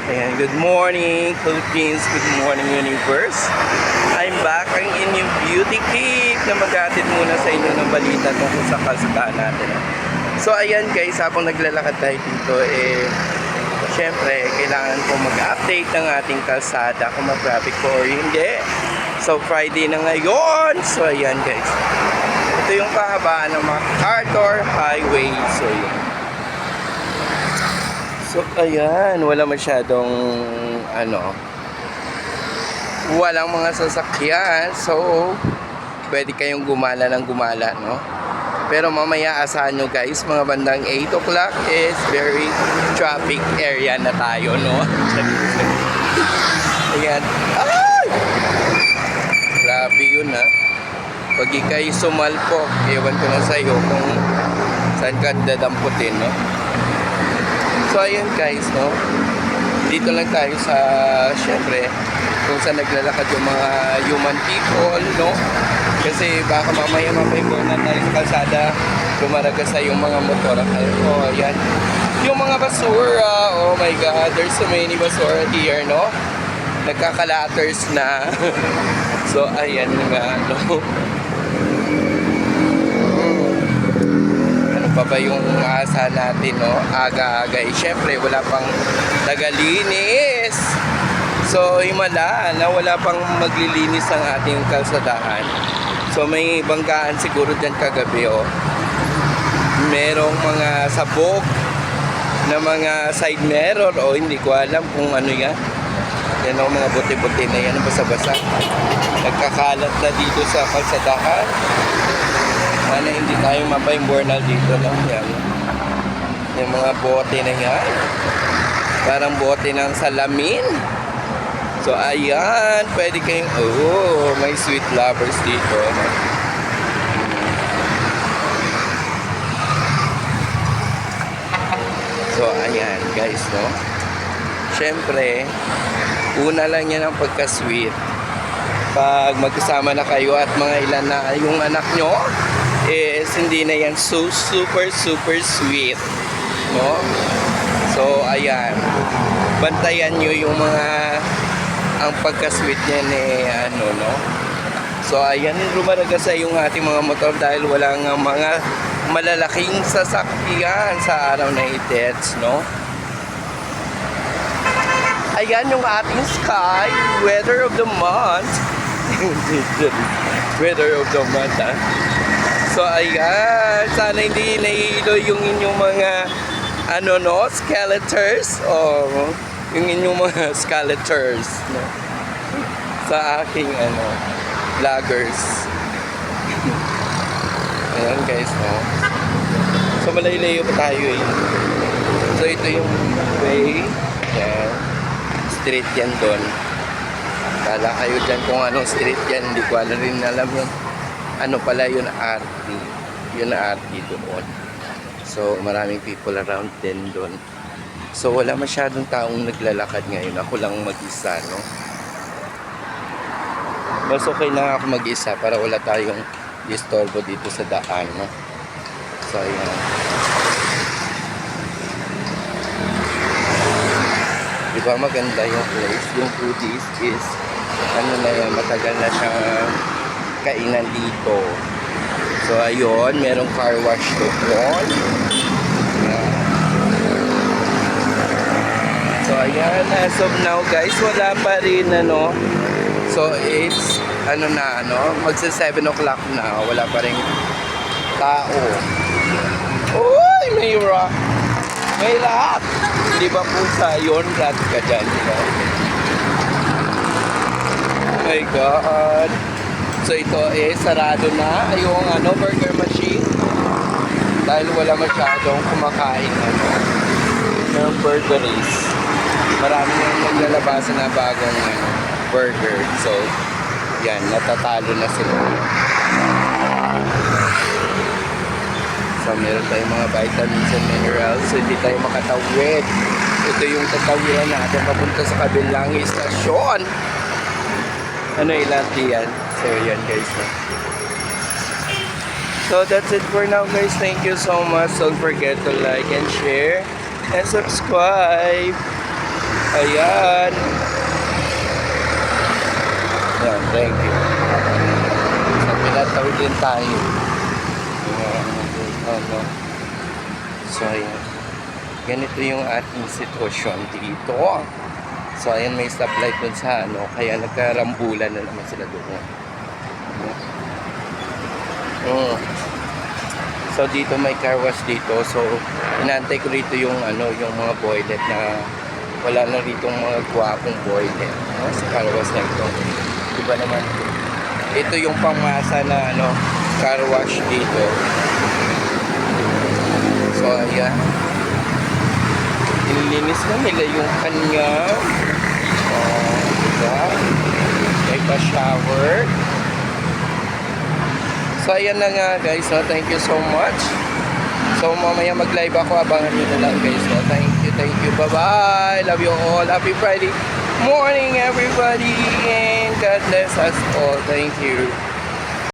Ayan, good morning Philippines, good morning universe. I'm back ang inyong beauty cave na maghatid muna sa inyo ng balita tungkol sa kalsada natin. So ayan guys, habang naglalakad tayo dito, syempre kailangan ko mag-update ng ating kalsada kung mag-traffic po or hindi. So Friday na ngayon, so ayan guys, ito yung kahabaan ng MacArthur Highway. So yun. So ayan, wala masyadong walang mga sasakyan. So pwede kayong gumala ng gumala, no? Pero mamaya asahan nyo guys, mga bandang 8 o'clock is very traffic area na tayo, no? Ayan. Ay! Grabe yun, ha? Pag ikay sumalpok, ewan ko na sa'yo kung saan ka dadamputin, no? So ayun guys, no? Dito lang tayo sa, syempre, kung saan naglalakad yung mga human people, no? Kasi baka mamaya mapaybo na tayo sa kalsada, lumaragasa yung mga motor. Oh, ayan. Yung mga basura, oh my God, there's so many basura here, no? Nagkakalatters na. So ayan nga, no? Pa ba yung asa natin, no? Aga-aga. Siyempre, wala pang tagalinis. So, himala na wala pang maglilinis ang ating kalsadahan. So, may banggaan siguro dyan kagabi, oh. Merong mga sabog na mga side mirror, oh, hindi ko alam kung ano yan. Yan, oh, mga buti-buti na yan, basa-basa. Nagkakalat na dito sa kalsadahan. Sana hindi tayo mapa-imbornal dito, no? Yan. Yung mga bote na yan. Parang bote ng salamin. So, ayan. Pwede kayong... Oh, may sweet lovers dito, no? So, ayan, guys, no? Siyempre, una lang yan ang pagka-sweet. Pag magkasama na kayo at mga ilan na yung anak nyo, is hindi na yan so super sweet, no? So ayan, bantayan nyo yung mga ang pagka-sweet niya ni ano, no? So ayan, rumaragasa yung ating mga motor dahil wala nga mga malalaking sasakyan sa araw na ito, no? Ayan yung ating sky, weather of the month. Weather of the month, ha? So ayan, sana hindi nahihilo yung inyong mga skeleters o yung inyong mga skeleters, no? Sa aking vloggers. Ayan guys, no? So malayo-layo pa tayo eh. So ito yung way. Ayan. Street yan doon. Kala kayo dyan kung anong street yan, hindi ko rin alam yun. Ano pala yun, RT. Yun na RT doon. So, maraming people around din doon. So, wala masyadong taong naglalakad ngayon. Ako lang mag-isa, no? Mas okay lang ako mag-isa para wala tayong disturbo dito sa daan, no? So, ayan. Diba maganda yung place? Yung foodies is, na yan, matagal na siyang kainan dito. So ayun, merong car wash doon. So ayan, as of now guys, wala pa rin So it's magsa 7 o'clock na, wala pa rin tao. Uy, may rock. May rat. Di ba po sa yun, rat ka dyan, diba? Oh my God. So ito sarado na yung burger machine dahil wala masyadong kumakain ng burgeries. Marami nang naglalabasan na bagong burger. So yan, natatalo na sila. So meron tayong mga vitamins and minerals, so hindi tayo makatawid. Ito yung tatawiran natin papunta sa kabilang istasyon. Ilan yan? So yan guys, no? So that's it for now guys. Thank you so much. Don't forget to like and share and subscribe. Ayan. Ayan, thank you. So, pinataw din tayo. Ayan, ano. So, ayan. Ganito yung ating sitwasyon dito. So, ayan, may stoplight dun sa ano. Kaya nagkarambulan na naman sila doon. So, dito may car wash dito. So, inaantay ko rito yung ano, yung mga boylet na wala na rito mga gwapong boylet. No? Sa car wash na ito. Diba naman? Ito yung pangmasa na ano, car wash dito. So, ayan. Nililinis na nila yung kanya. Diba? May pa-shower. So, ayan na nga guys. No? Thank you so much. So, mamaya mag-live ako. Abangan nyo na lang guys. No? Thank you, thank you. Bye-bye. Love you all. Happy Friday morning everybody. And God bless us all. Thank you.